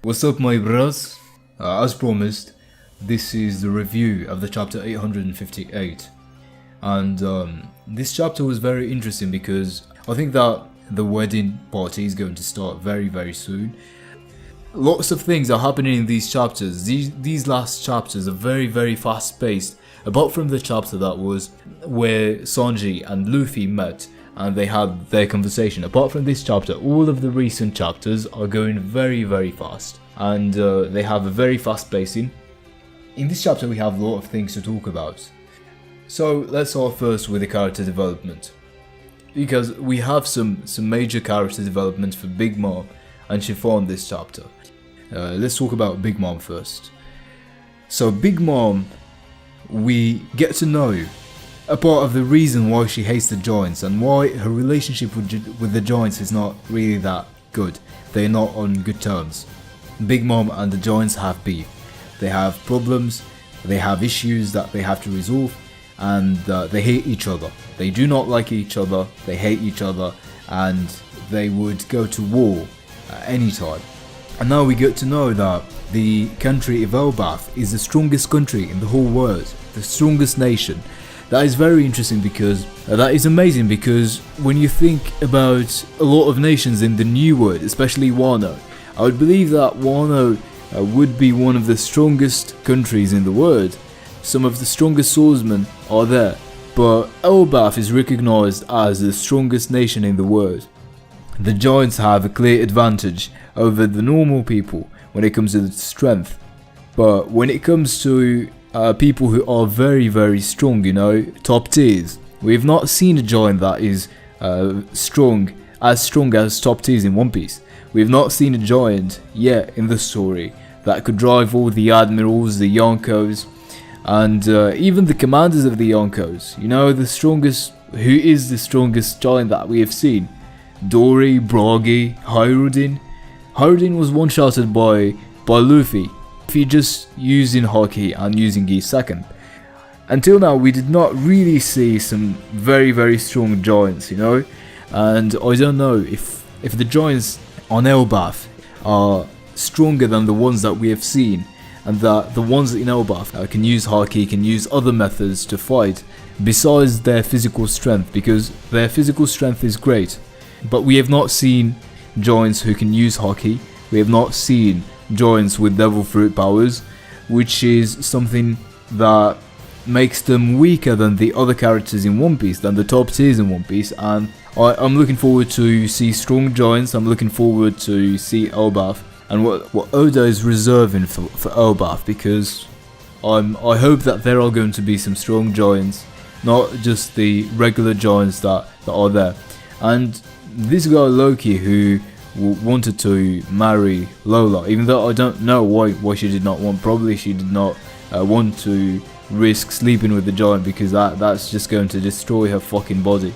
What's up, my bros? As promised, this is the review of the chapter 858, and this chapter was very interesting because I think that the wedding party is going to start very soon. Lots of things are happening in these chapters. These last chapters are very fast paced, apart from the chapter that was where Sanji and Luffy met and they had their conversation. Apart from this chapter, all of the recent chapters are going very fast, and they have a very fast pacing. In this chapter we have a lot of things to talk about. So let's start first with the character development, because we have some major character development for Big Mom and Chiffon this chapter. Let's talk about Big Mom first. So Big Mom, we get to know a part of the reason why she hates the Giants and why her relationship with the Giants is not really that good. They're not on good terms. Big Mom and the Giants have beef. They have problems, they have issues that they have to resolve, and they hate each other. They do not like each other, they hate each other, and they would go to war at any time. And now we get to know that the country of Elbaf is the strongest country in the whole world, the strongest nation. That is very interesting because that is amazing, because when you think about a lot of nations in the New World, especially Wano, I would believe that Wano would be one of the strongest countries in the world. Some of the strongest swordsmen are there, but Elbaf is recognized as the strongest nation in the world. The Giants have a clear advantage over the normal people when it comes to strength, but when it comes to people who are very strong, you know, top tiers, we've not seen a giant that is strong as top tiers in One Piece. We've not seen a giant yet in the story that could drive all the admirals, the Yonkos, and even the commanders of the Yonkos. You know, the strongest, who is the strongest giant that we have seen? Dory, Bragi, Hyrule. Hyrule was one-shotted by Luffy. Luffy just using Haki and using his second. Until now, we did not really see some very strong giants, you know, and I don't know if the giants on Elbaf are stronger than the ones that we have seen, and that the ones in Elbaf can use Haki, can use other methods to fight besides their physical strength, because their physical strength is great, but we have not seen giants who can use Haki. We have not seen giants with devil fruit powers, which is something that makes them weaker than the other characters in One Piece, than the top tiers in One Piece. And I'm looking forward to see strong giants. I'm looking forward to see Elbaf and what Oda is reserving for Elbaf, because I hope that there are going to be some strong giants, not just the regular giants that are there. And this guy Loki, who wanted to marry Lola, even though I don't know why she did not want. Probably she did not want to risk sleeping with the giant, because that's just going to destroy her fucking body.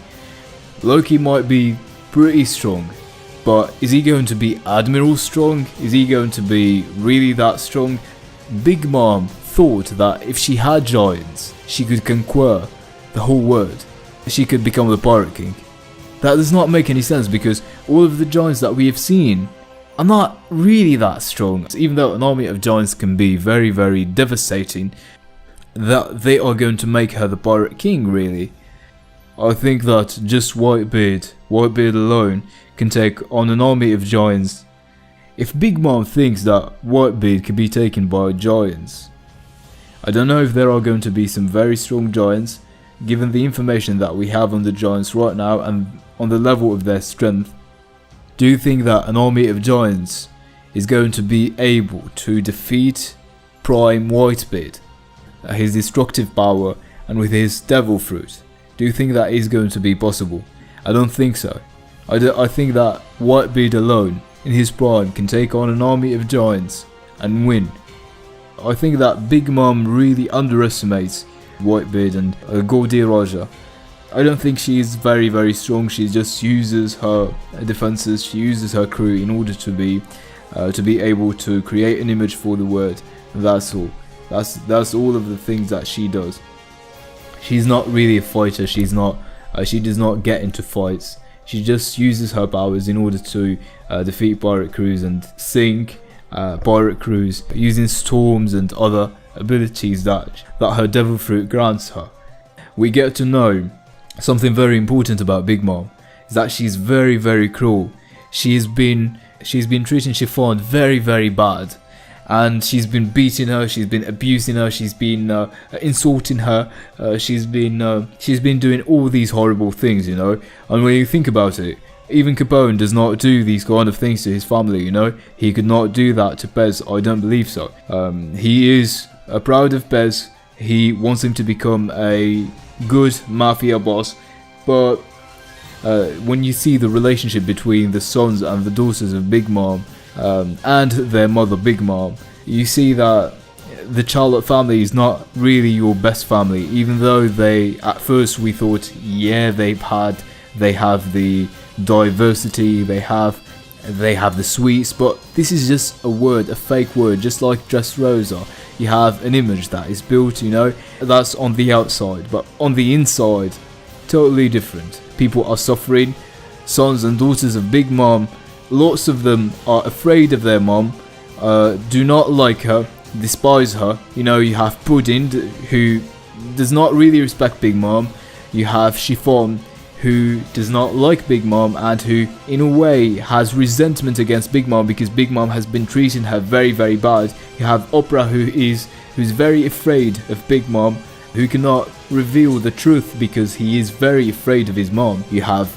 Loki might be pretty strong, but is he going to be Admiral strong? Is he going to be really that strong? Big Mom thought that if she had giants, she could conquer the whole world. She could become the Pirate King. That does not make any sense, because all of the giants that we have seen are not really that strong. Even though an army of giants can be very devastating, that they are going to make her the Pirate King, really. I think that just Whitebeard alone can take on an army of giants. If Big Mom thinks that Whitebeard can be taken by giants, I don't know if there are going to be some very strong giants, given the information that we have on the giants right now and on the level of their strength. Do you think that an army of giants is going to be able to defeat Prime Whitebeard, his destructive power, and with his devil fruit? Do you think that is going to be possible? I don't think so. I think that Whitebeard alone, in his prime, can take on an army of giants and win. I think that Big Mom really underestimates Whitebeard and Gordy Roger. I don't think she is very strong. She just uses her defenses, she uses her crew in order to be able to create an image for the world. That's all. That's all of the things that she does. She's not really a fighter. She does not get into fights. She just uses her powers in order to defeat pirate crews and sink pirate crews using storms and other abilities that her devil fruit grants her. We get to know something very important about Big Mom, is that she's very, very cruel. She's been treating Chiffon very, very bad, and she's been beating her, she's been abusing her, she's been insulting her, she's been doing all these horrible things, you know. And when you think about it, even Capone does not do these kind of things to his family, you know. He could not do that to Pez, I don't believe so. He is proud of Pez, he wants him to become a good mafia boss, but when you see the relationship between the sons and the daughters of Big Mom and their mother Big Mom, you see that the Charlotte family is not really your best family, even though at first we thought, yeah, they have the diversity, they have the sweets, but this is just a fake word, just like Dressrosa. You have an image that is built, you know, that's on the outside, but on the inside, totally different. People are suffering. Sons and daughters of Big Mom, lots of them are afraid of their mom, do not like her, despise her. You know, you have Pudding, who does not really respect Big Mom. You have Chiffon, who does not like Big Mom and who in a way has resentment against Big Mom because Big Mom has been treating her very, very bad. You have Opera, who's very afraid of Big Mom, who cannot reveal the truth because he is very afraid of his mom. You have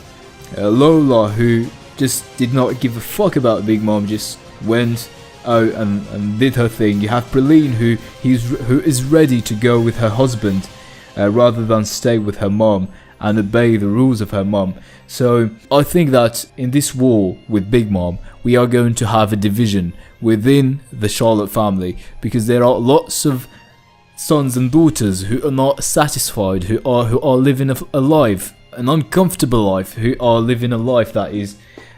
Lola, who just did not give a fuck about Big Mom, just went out and did her thing. You have Praline, who is ready to go with her husband rather than stay with her mom and obey the rules of her mom. So I think that in this war with Big Mom, we are going to have a division within the Charlotte family, because there are lots of sons and daughters who are not satisfied, who are living a life, an uncomfortable life, who are living a life that is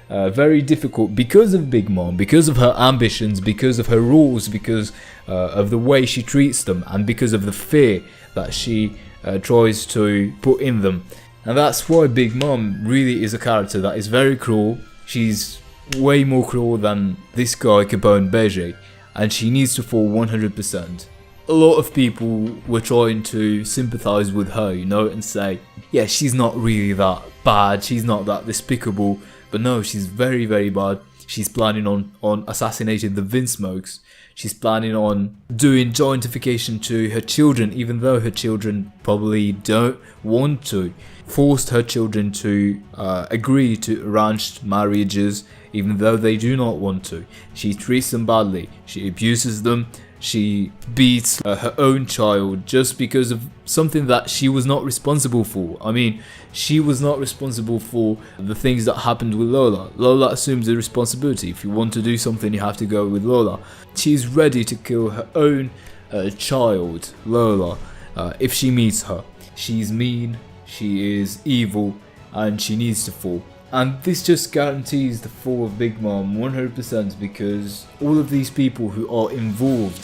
very difficult because of Big Mom, because of her ambitions, because of her rules, because of the way she treats them, and because of the fear that she tries to put in them. And that's why Big Mom really is a character that is very cruel. She's way more cruel than this guy Capone Berger, and she needs to fall 100%. A lot of people were trying to sympathize with her, you know, and say, yeah, she's not really that bad, she's not that despicable, but no, she's very, very bad. She's planning on assassinating the Vinsmokes. She's planning on doing jointification to her children, even though her children probably don't want to. Forced her children to agree to arranged marriages, even though they do not want to. She treats them badly. She abuses them. She beats her own child just because of something that she was not responsible for. I mean, she was not responsible for the things that happened with Lola. Lola assumes the responsibility. If you want to do something, you have to go with Lola. She's ready to kill her own child, Lola, if she meets her. She's mean, she is evil, and she needs to fall. And this just guarantees the fall of Big Mom 100%, because all of these people who are involved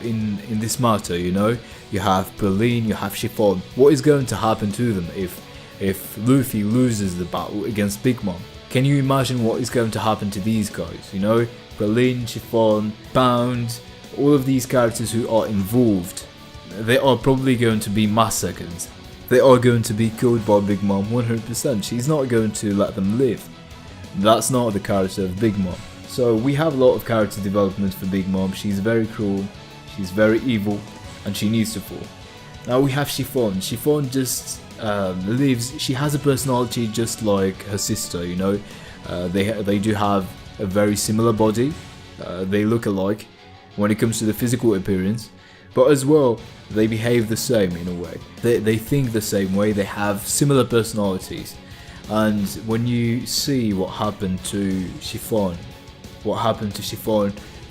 in this matter, you know, you have Praline, you have Chiffon. What is going to happen to them if Luffy loses the battle against Big Mom? Can you imagine what is going to happen to these guys, you know? Praline, Chiffon, Pound, all of these characters who are involved, they are probably going to be massacred. They are going to be killed by Big Mom 100%. She's not going to let them live. That's not the character of Big Mom. So we have a lot of character development for Big Mom. She's very cruel, she's very evil, and she needs to fall. Now we have Chiffon. Chiffon just lives, she has a personality just like her sister, you know. They do have a very similar body. They look alike when it comes to the physical appearance. But as well, they behave the same in a way. They think the same way, they have similar personalities. And when you see what happened to Chiffon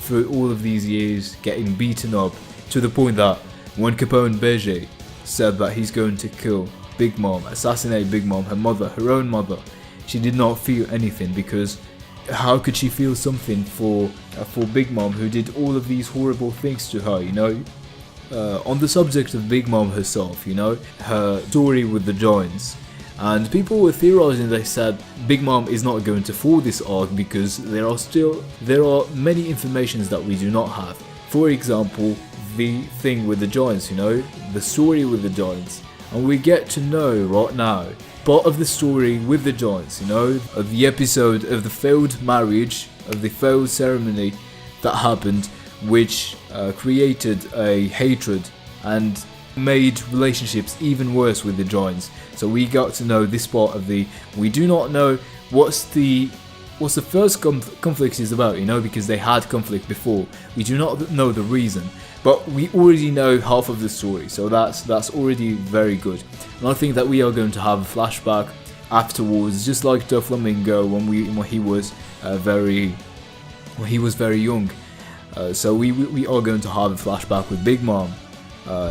through all of these years, getting beaten up, to the point that when Capone Berger said that he's going to kill Big Mom, assassinate Big Mom, her mother, her own mother, she did not feel anything, because how could she feel something for Big Mom, who did all of these horrible things to her, you know? On the subject of Big Mom herself, you know, her story with the Giants, And people were theorizing, they said Big Mom is not going to fall this arc because there are many informations that we do not have. For example, the thing with the giants, the story with the giants. And we get to know right now part of the story with the giants, of the episode of the failed marriage, of the failed ceremony that happened, which created a hatred and made relationships even worse with the giants. So we got to know this part of we do not know what's the first conflict is about, because they had conflict before. We do not know the reason, but we already know half of the story, so that's already very good. And I think that we are going to have a flashback afterwards, just like the Flamingo when he was very young. So we are going to have a flashback with Big Mom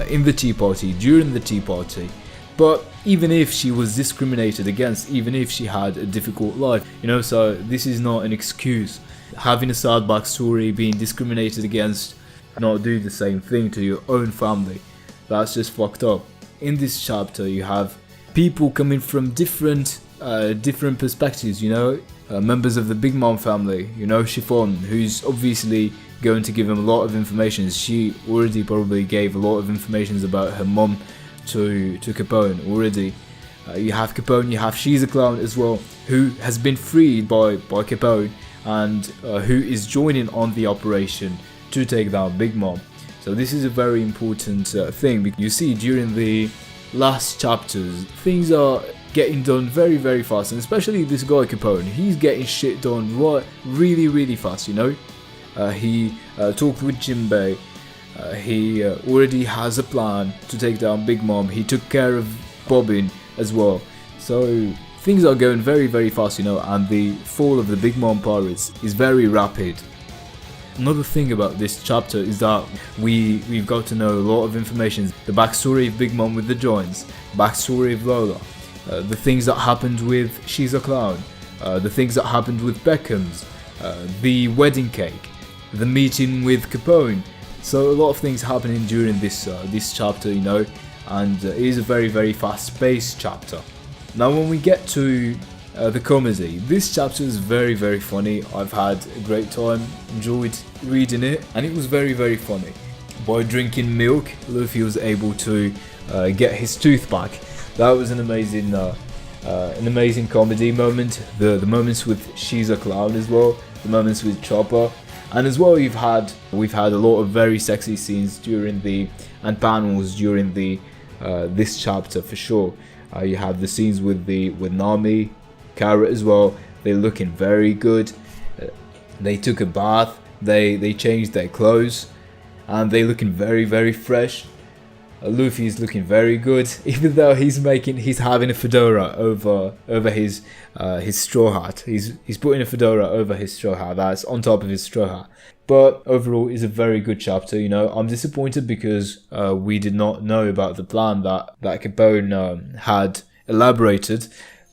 in the tea party, during the tea party. But even if she was discriminated against, even if she had a difficult life, so this is not an excuse. Having a sad backstory, being discriminated against, not do the same thing to your own family, that's just fucked up. In this chapter you have people coming from different perspectives, members of the Big Mom family, Chiffon, who's obviously going to give him a lot of information. She already probably gave a lot of information about her mom to Capone already. You have Capone, you have She's a Clown as well, who has been freed by Capone and who is joining on the operation to take down Big Mom. So this is a very important thing. You see, during the last chapters, things are getting done very, very fast, and especially this guy Capone, he's getting shit done really fast, He talked with Jinbei. He already has a plan to take down Big Mom. He took care of Bobbin as well. So things are going very, very fast, and the fall of the Big Mom pirates is very rapid. Another thing about this chapter is that we've got to know a lot of information. The backstory of Big Mom with the joints, backstory of Lola, the things that happened with She's a Clown, the things that happened with Beckham's, the wedding cake, the meeting with Capone. So a lot of things happening during this chapter, and it is a very, very fast-paced chapter. Now when we get to the comedy, this chapter is very, very funny. I've had a great time, enjoyed reading it, and it was very, very funny. By drinking milk, Luffy was able to get his tooth back. That was an amazing comedy moment. The moments with She's a Clown as well, the moments with Chopper. And as well, we've had a lot of very sexy scenes and panels during this chapter for sure. You have the scenes with Nami, Carrot as well. They're looking very good. They took a bath. They changed their clothes, and they're looking very, very fresh. Luffy is looking very good, even though he's having a fedora over his straw hat. He's putting a fedora over his straw hat. That's on top of his straw hat. But overall, it's a very good chapter. I'm disappointed because we did not know about the plan that Capone had elaborated.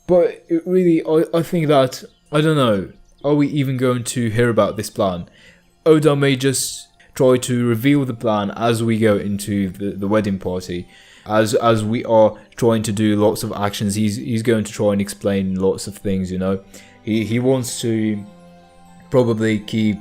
But it really, I think that, I don't know, are we even going to hear about this plan? Oda may just try to reveal the plan as we go into the wedding party. As we are trying to do lots of actions, he's going to try and explain lots of things, He wants to probably keep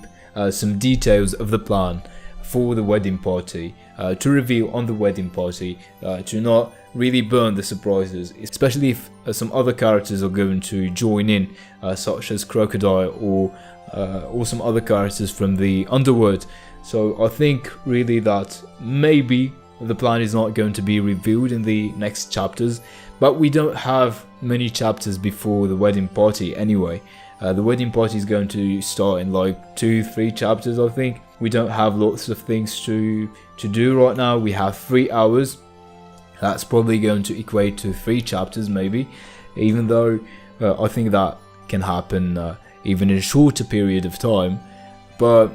some details of the plan for the wedding party, to reveal on the wedding party, to not really burn the surprises, especially if some other characters are going to join in, such as Crocodile or some other characters from the underworld. So I think really that maybe the plan is not going to be revealed in the next chapters, but we don't have many chapters before the wedding party anyway. The wedding party is going to start in like 2-3 chapters, I think. We don't have lots of things to do right now. We have 3 hours. That's probably going to equate to 3 chapters maybe, even though I think that can happen even in a shorter period of time. But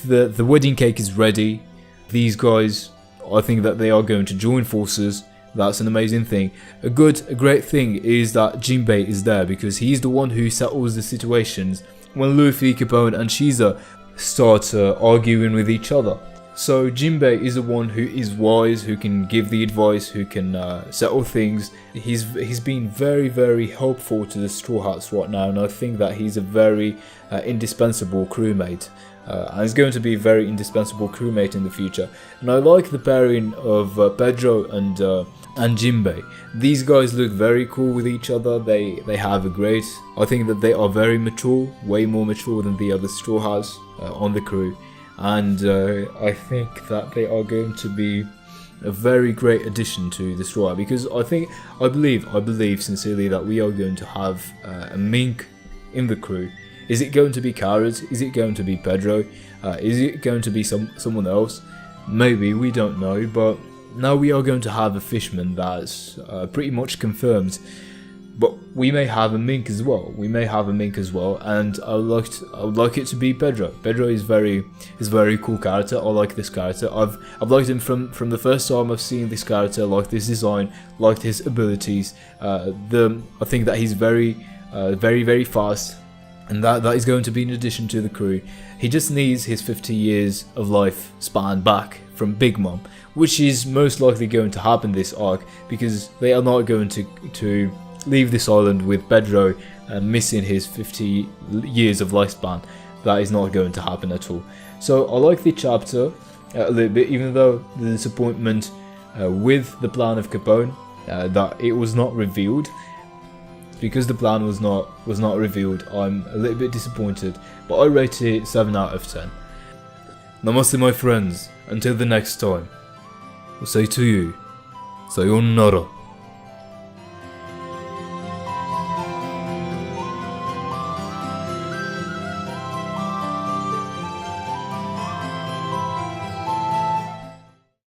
the wedding cake is ready. These guys, I think that they are going to join forces. That's an amazing thing. A great thing is that Jinbei is there, because he's the one who settles the situations when Luffy, Capone and Shiza start arguing with each other. So Jinbei is the one who is wise, who can give the advice, who can settle things. He's been very helpful to the Straw Hats right now, and I think that he's a very indispensable crewmate. And he's going to be a very indispensable crewmate in the future. And I like the pairing of Pedro and Jinbei. These guys look very cool with each other. They have a great. I think that they are very mature, way more mature than the other Straw Hats on the crew. And I think that they are going to be a very great addition to the Straw Hat, because I believe sincerely that we are going to have a mink in the crew. Is it going to be Carrot? Is it going to be Pedro? Is it going to be someone else? Maybe, we don't know, but now we are going to have a fishman that's pretty much confirmed. But we may have a mink as well. And I would like it to be Pedro. Pedro is very cool character. I like this character. I've liked him from the first time I've seen this character. Liked his design, liked his abilities. I think that he's very fast, and that is going to be an addition to the crew. He just needs his 50 years of life span back from Big Mom, which is most likely going to happen this arc, because they are not going to leave this island with Pedro missing his 50 years of lifespan. That is not going to happen at all. So I like the chapter a little bit, even though the disappointment with the plan of Capone, that it was not revealed. Because the plan was not revealed, I'm a little bit disappointed, but I rate it 7 out of 10. Namaste my friends, until the next time, I'll say to you, sayonara.